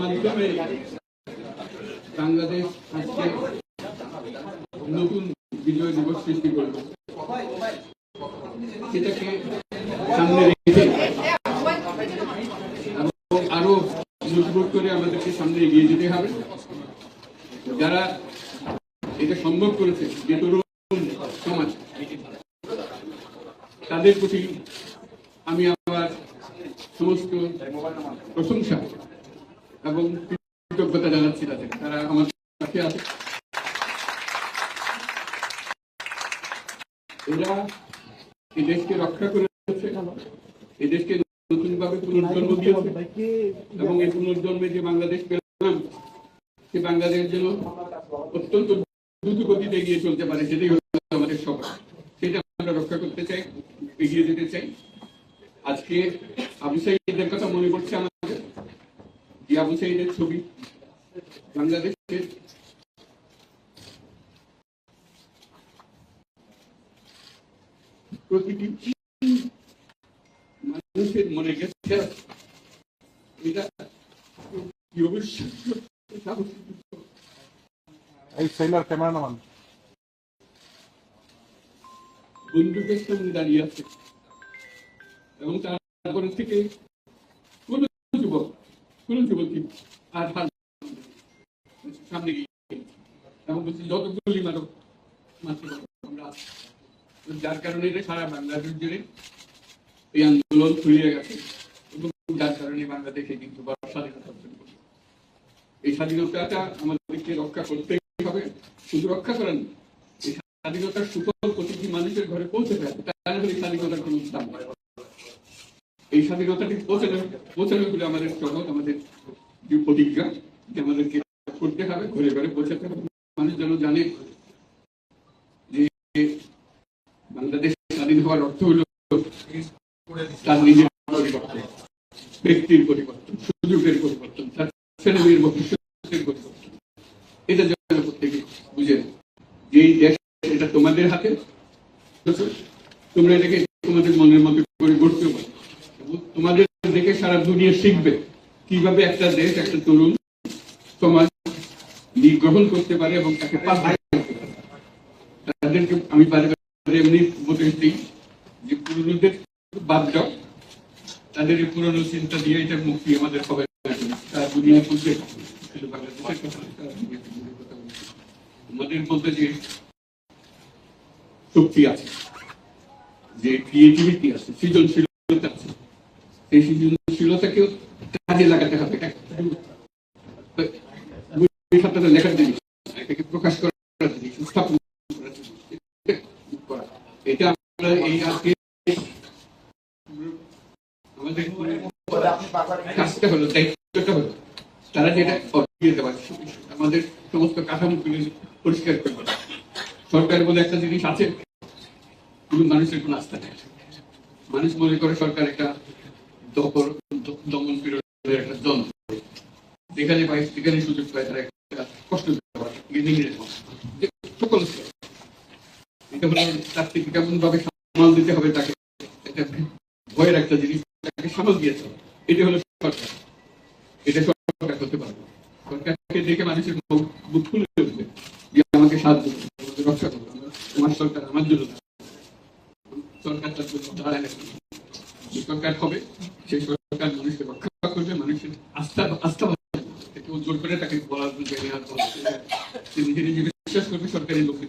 মাধ্যমে বাংলাদেশ আজকে নতুন বিজয় দিবস সৃষ্টি করবে, সেটাকে সামনে রেখে এবং আরো মজবুত করে আমাদেরকে সামনে এগিয়ে যেতে হবে। যারা এটা সম্ভব করেছে, যে তরুণ সমাজ, তাদের প্রতি আমি আমার সমস্ত প্রশংসা এবং কৃতজ্ঞতা জানাচ্ছি তাদের, তারা আমার সাথে আছে। এরা এই দেশকে রক্ষা করেছে, এই দেশকে নতুন ভাবে পুনর্জন্ম দিয়েছে এবং এই পুনর্জন্মে যে বাংলাদেশ পেলাম, সে বাংলাদেশ যেন অত্যন্ত দ্রুত গতিতে এগিয়ে চলতে পারে, সেটাই হলো আমাদের সবার। সেটা আমরা রক্ষা করতে চাই, এগিয়ে যেতে চাই। আজকে আবু সাঈদের কথা মনে পড়ছে আমাদের, যে আবু সাঈদের ছবি বাংলাদেশের প্রতিটি মানুষের মনে গেছে। এটা কি অবশ্যই বন্দুকের সামনে দাঁড়িয়ে আছে এবং তারপরে থেকে কোন যুবকী আর সামনে গিয়ে এবং বলছি যতগুলি মানব মাত্র আমরা, যার কারণে সারা বাংলাদেশ জুড়ে এই আন্দোলন ছড়িয়ে গেছে এবং যার কারণে বাংলাদেশে কিন্তু স্বাধীনতা অর্জন করছে। এই স্বাধীনতাটা আমাদেরকে রক্ষা করতেই হবে। শুধু রক্ষা করেন, এই স্বাধীনতার সুফল প্রতিটি মানুষের ঘরে পৌঁছে যাবে, তাহলে এই স্বাধীনতার কোন দাম হয়। এই স্বাধীনতাটি পৌঁছানো হলে আমাদের জগৎ, আমাদের যে প্রতিজ্ঞা, যে আমাদেরকে করতে হবে, ঘরে ঘরে পৌঁছাতে হবে। মানুষ যেন জানে যে বাংলাদেশ স্বাধীন হওয়ার অর্থ হল তার নিজের পরিবর্তন, ব্যক্তির পরিবর্তন, সুযোগের পরিবর্তন, তার ছেলেমেয়ের ভবিষ্যতের পরিবর্তন। এটা যেন প্রত্যেকে বুঝে যে এই দেশ এটা তোমাদের হাতে, তোমরা এটাকে তোমাদের মনের মতো করে গড়তে পারো। তোমাদের দেখে সারা দুনিয়া শিখবে কিভাবে একটা দেশ, একটা তরুণ সমাজ গ্রহণ করতে পারে এবং তাকে তাদেরকে আমি এমনি উপদেশ দিই যে পুরনোদের বাদ দাও, তাদের এই পুরনো চিন্তা দিয়ে এটা মুক্তি আমাদের সবাই দুনিয়া বলতে, বাংলাদেশের কথা আমাদের বলতে যে শক্তি আছে, যে ক্রিয়েটিভিটি আছে, সৃজনশীলতা আছে, সেই সৃজনশীলতাকেও কাজে লাগাতে হবে। লেখার জিনিস, এটাকে প্রকাশ করার জিনিস, স্থাপন করার জিনিস, এটা আমরা এই আজকে আমাদের কাজটা হলো, দায়িত্বটা হলো তারা যেটা দিয়ে দেওয়ার, আমাদের সমস্ত কাঠামোগুলি পরিষ্কার করবে। সরকারের মধ্যে একটা জিনিস আছে, কিন্তু মানুষের কোনো আস্থা নেই। মানুষ মনে করে সরকার একটা দমন পীড়নের একটা যন্ত্র, যেখানে পায় সেখানে সুযোগ পায় তারা একটা কষ্ট সকল। এটা হলো তার থেকে কেমন ভাবে সামাল দিতে হবে, তাকে একটা ভয়ের একটা জিনিস, তাকে সামাল দিয়েছে। এটা হলো সরকার, এটা সরকার করতে পারবে। সরকারকে দেখে মানুষের বুক খুলে উঠবে যে আমাকে সাহায্য করবে, আমাকে রক্ষা করবে, আমার সরকার আমার জন্য, সরকার তার জন্য দাঁড়ায়। সরকার হবে সেই সরকার মানুষকে রক্ষা করবে, মানুষের আস্থা উজ্জ্বল করে তাকে বলার নিজে নিজে বিশ্বাস করবে সরকারি লোককে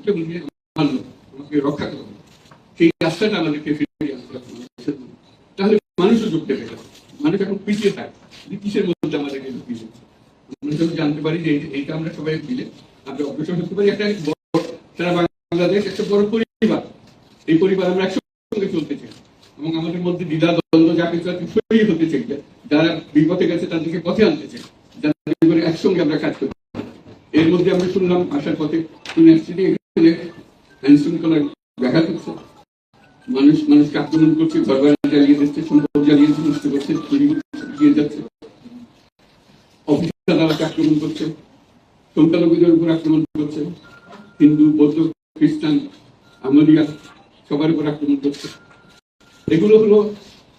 আমাকে রক্ষা করবে। সেই রাস্তাটা আমাদেরকে ফিরিয়ে আনতে হবে। তাহলে মানুষও যোগ দেবে। মানুষ এখন পিছিয়ে থাকে, কিসের মধ্যে আমাদেরকে পিছিয়ে, আমরা যখন জানতে পারি যে এইটা আমরা সবাই মিলে আমরা অগ্রসর হতে পারি। একটা সারা বাংলাদেশ একটা বড় পরিবার, এই পরিবার আমরা একসঙ্গে চলতে চাই এবং আমাদের মধ্যে দ্বিধা দ্বন্দ্ব যা কিছু সরিয়ে হতে চাই, যারা বিপথে গেছে তাদেরকে পথে আনতে চাই, যারা করে একসঙ্গে আমরা কাজ করি। এর মধ্যে আমরা শুনলাম আসার পথে শুনে আসছি যে এখানে আইন শৃঙ্খলার ব্যাঘাত হচ্ছে, মানুষকে আক্রমণ করছে, ঘর বাড়ি জ্বালিয়ে দিচ্ছে, সম্পদ জ্বালিয়ে নষ্ট করছে, দিয়ে যাচ্ছে, অফিস আদালতে আক্রমণ করছে, সংখ্যালঘুদের উপর আক্রমণ করছে, হিন্দু, বৌদ্ধ, খ্রিস্টান, আমলিয়া সবার উপর আক্রমণ করছে। এগুলো হলো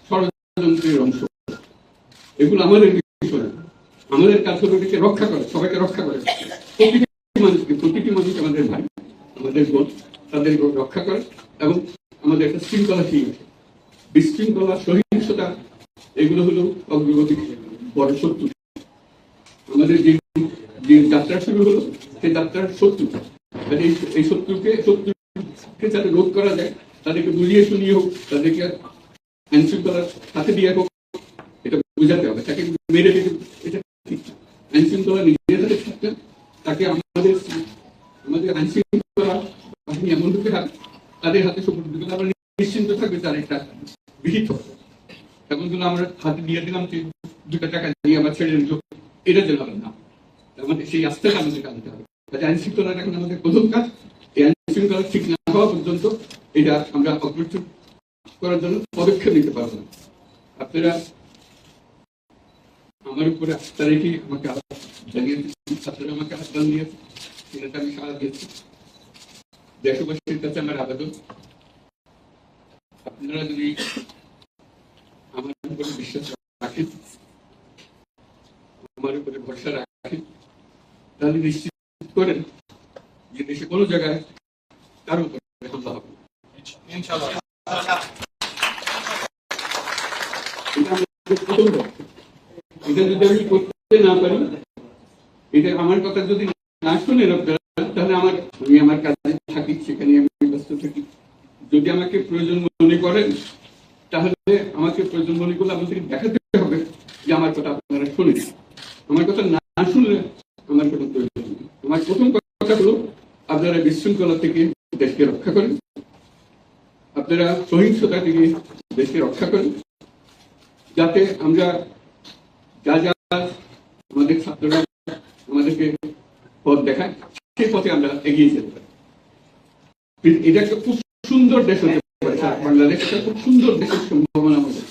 ষড়যন্ত্রের অংশ। এগুলো আমাদের বিষয় না। আমাদের কাজ হলো এটাকে রক্ষা করে, সবাইকে রক্ষা করে। প্রতিটি মানুষ আমাদের ভাই, আমাদের বোন, তাদের রক্ষা করে এবং আমাদের একটা শৃঙ্খলা ঠিক আছে। বিশৃঙ্খলা, সহিংসতা এগুলো হলো অগ্রগতির বড় শত্রু। আমাদের যে যাত্রা শুরু হলো সেই যাত্রার শত্রু, এই শত্রুকে যাতে রোধ করা যায়, তাদেরকে বুঝিয়ে শুনিয়ে হোক, তাদেরকে আইন শৃঙ্খলার সাথে দিয়ে হোক, এটা বোঝাতে হবে। তাকে মেরে রেখে এটা ঠিক না। আইন শৃঙ্খলা নিজের হাতে থাকতে তাকে আমাদের আইন শৃঙ্খলা বাহিনী এমন হতে হবে তাদের হাতে সুপর্দ দিলে আমরা নিশ্চিন্ত থাকবে তার একটা বিহিত। এখন কিন্তু আমরা হাতে দিয়ে দিলাম যে 2 টাকা দিয়ে আবার ছেড়ে দিল, এটা যেন হবে না। আমাদের সেই আস্থাটা আমাদের আনতে হবে। আইন শৃঙ্খলা এখন আমাদের প্রথম কাজ। এই আইন শৃঙ্খলা ঠিক না হওয়া পর্যন্ত এটা আমরা অগ্রসর করার জন্য পদক্ষেপ নিতে পারবো না। আপনারা আমার উপরে আস্থা রেখে আমাকে জানিয়ে ছাত্ররা আমাকে আহ্বান দিয়েছে, সেটাতে আমি সাড়া দিয়েছি। দেশবাসীর কাছে আমার আবেদন, আপনারা যদি আমার উপরে বিশ্বাস রাখেন, আমার উপরে ভরসা রাখেন, তাহলে নিশ্চিত করেন যে দেশে কোনো জায়গায় কারো উপরে হামলা হবে। এটা যদি আমি করতে না পারি, এটা আমার কথা যদি না শুনেন আপনারা, তাহলে আমি আমার কাজে থাকি, সেখানে আমি ব্যস্ত থাকি। যদি আমাকে প্রয়োজন মনে করেন, তাহলে আমাকে প্রয়োজন মনে করলে আমাদেরকে দেখাতে হবে যে আমার কথা আপনারা শুনেন। আমার কথা না শুনলে আমার কোনো প্রয়োজন নেই। আমার প্রথম কথা হলো, আপনারা বিশৃঙ্খলা থেকে দেশকে রক্ষা করেন, আপনারা সহিংসতা থেকে দেশকে রক্ষা করেন, যাতে আমরা যা যা আমাদের ছাত্ররা আমাদেরকে পথ দেখায়, সেই পথে আমরা এগিয়ে যেতে পারি। এটা একটা খুব সুন্দর দেশ হতে পারে, বাংলাদেশ একটা খুব সুন্দর দেশের সম্ভাবনা আমাদের।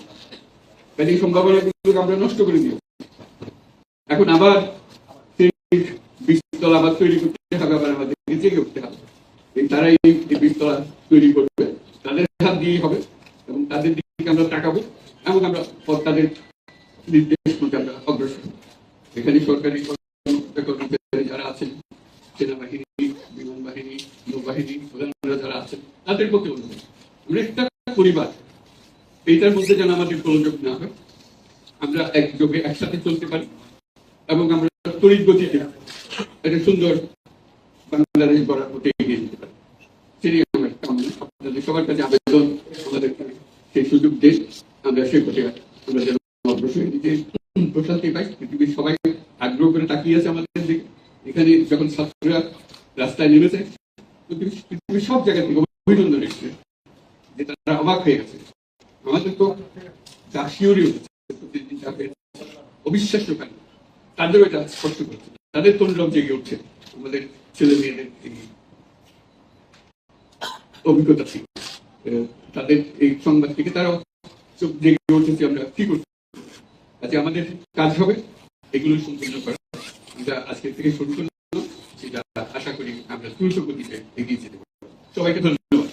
এই সম্ভাবনাগুলো আমরা নষ্ট করে দিই। এখন আবার সেই বীজতলা আবার তৈরি করতে হবে, আবার আমাদেরকে জেগে উঠতে হবে। তারা এই বীজতলা তৈরি করবে, তাদের হাত দিয়েই হবে এবং তাদের দিকে আমরা তাকাবো এবং আমরা তাদের নির্দেশ মধ্যে আমরা অগ্রসর। এখানে সরকারি কর্মচারী যারা আছেন, সেনাবাহিনী, বিমান বাহিনী, নৌবাহিনী প্রধানরা যারা আছেন, তাদের প্রতি অনুরোধ, আমরা একটা পরিবার, এইটার মধ্যে যেন আমাদের গোলযোগ না হয়, আমরা একযোগে একসাথে চলতে পারি এবং আমরা তড়িৎ গতিতে একটা সুন্দর বাংলাদেশ গড়ার পথে এগিয়ে যেতে পারি। সেটাই আমার কামনা। আপনাদের সবার কাছে আবেদন, আমাদেরকে সেই সুযোগ দেন, আমরা সেই পথে আমরা যেন অগ্রসর দিতে প্রশান্তি পাই। পৃথিবীর সবাই আগ্রহ করে তাকিয়ে আছে আমাদের দিকে। এখানে যখন ছাত্ররা রাস্তায় নেমেছে, পৃথিবীর সব জায়গা থেকে অভিনন্দন এসেছে, যে তারা অবাক হয়ে গেছে। আমাদের তো শিওরই হচ্ছে, অবিশ্বাস্য কারণ তাদেরও এটা স্পষ্ট করছে, তাদের তরুণরাও জেগে উঠছে। আমাদের ছেলে মেয়েদের অভিজ্ঞতা ছিল, তাদের এই সংবাদ থেকে তারাও চোখ জেগে উঠেছে আমরা কি করছি। আজকে আমাদের কাজ হবে এগুলো সম্পূর্ণ করা। যেটা আজকে থেকে শুরু করলাম, সেটা আশা করি আমরা দ্রুত গতিতে এগিয়ে যেতে পারবো। সবাইকে ধন্যবাদ।